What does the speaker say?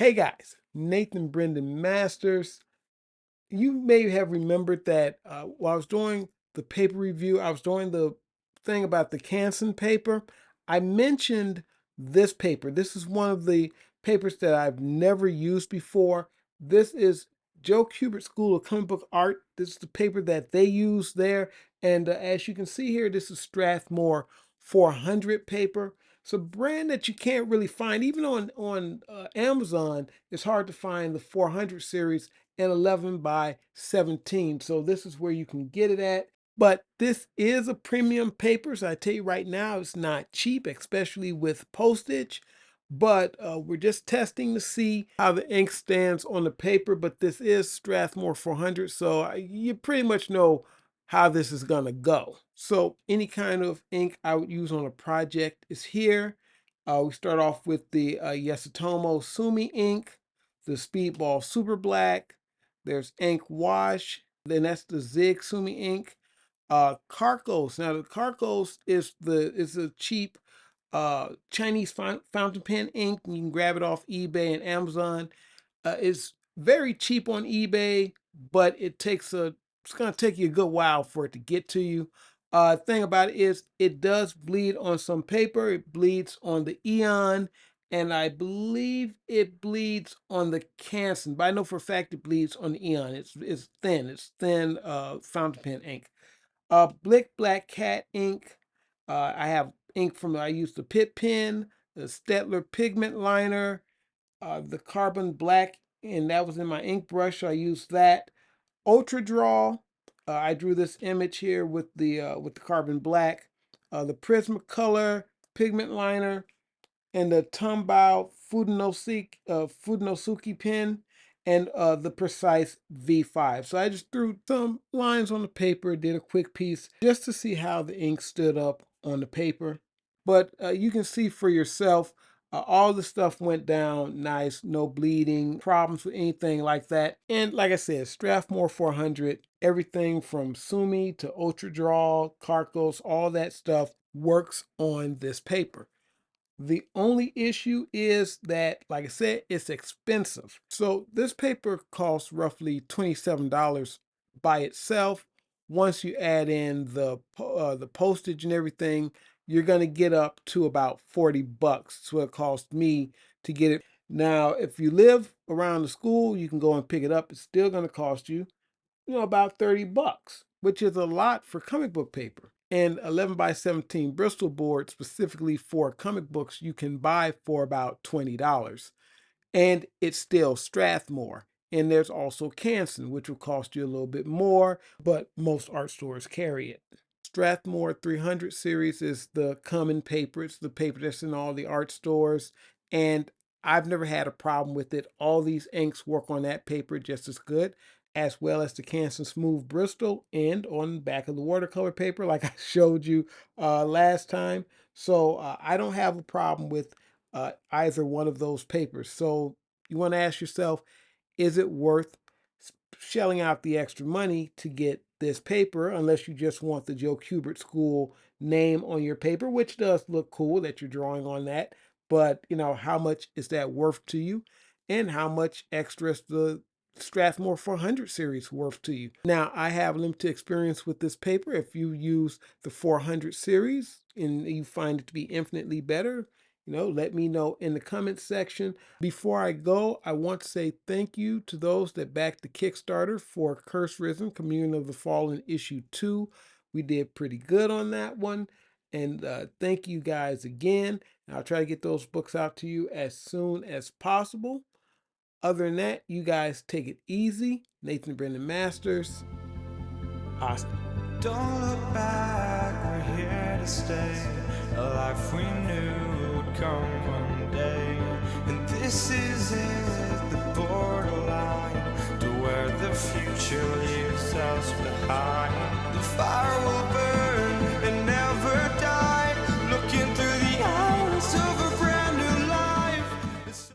Hey guys, Nathan Brendan Masters. You may have remembered that while I was doing the paper review, I was doing the thing about the Canson paper. I mentioned this paper. This is one of the papers that I've never used before. This is Joe Kubert School of Comic Book Art. This is the paper that they use there. And as you can see here, this is Strathmore 400 paper. It's a brand that you can't really find. Even on Amazon, it's hard to find the 400 series and 11 by 17. So this is where you can get it at. But this is a premium paper. So I tell you right now, it's not cheap, especially with postage. But we're just testing to see how the ink stands on the paper. But this is Strathmore 400. So you pretty much know how this is going to go. So any kind of ink I would use on a project is here. We start off with the Yasutomo Sumi ink, the Speedball Super Black. There's ink wash. Then that's the Zig Sumi ink. Carcos. Now the Carcos is a cheap Chinese fountain pen ink. You can grab it off eBay and Amazon. It's very cheap on eBay, but it's going to take you a good while for it to get to you. Thing about it is it does bleed on some paper. It bleeds on the Eon, and I believe it bleeds on the Canson, but I know for a fact it bleeds on the Eon. It's thin. It's thin fountain pen ink. Blick Black Cat ink. I have ink I use the Pit Pen, the Stettler pigment liner, the carbon black, and that was in my ink brush, so I used that. Ultra Draw, I drew this image here with the carbon black. The Prismacolor pigment liner, and the Tombao Fudenosuke pen, and the Precise V5. So I just threw some lines on the paper, did a quick piece just to see how the ink stood up on the paper. But you can see for yourself, all the stuff went down nice, no bleeding, problems with anything like that. And like I said, Strathmore 400, everything from Sumi to Ultra Draw, Carcos, all that stuff works on this paper. The only issue is that, like I said, it's expensive. So this paper costs roughly $27 by itself. Once you add in the postage and everything, you're going to get up to about 40 bucks. That's what it cost me to get it. Now, if you live around the school, you can go and pick it up. It's still going to cost you, about 30 bucks, which is a lot for comic book paper. And 11 by 17 Bristol board specifically for comic books you can buy for about $20. And it's still Strathmore. And there's also Canson, which will cost you a little bit more, but most art stores carry it. Strathmore 300 series is the common paper. It's the paper that's in all the art stores. And I've never had a problem with it. All these inks work on that paper just as good, as well as the Canson Smooth Bristol and on the back of the watercolor paper, like I showed you last time. So I don't have a problem with either one of those papers. So you want to ask yourself, is it worth shelling out the extra money to get this paper, unless you just want the Joe Kubert School name on your paper, which does look cool that you're drawing on that. But, how much is that worth to you? And how much extra is the Strathmore 400 series worth to you? Now, I have limited experience with this paper. If you use the 400 series and you find it to be infinitely better, let me know in the comments section. Before I go, I want to say thank you to those that backed the Kickstarter for Curse Risen Communion of the Fallen issue 2. We did pretty good on that one. And thank you guys again. I'll try to get those books out to you as soon as possible. Other than that, you guys take it easy. Nathan Brendan Masters. Hasta. Don't look back, we're here to stay. A life we knew would come one day. And this is it, the borderline to where the future leaves us behind. The fire will burn and never die.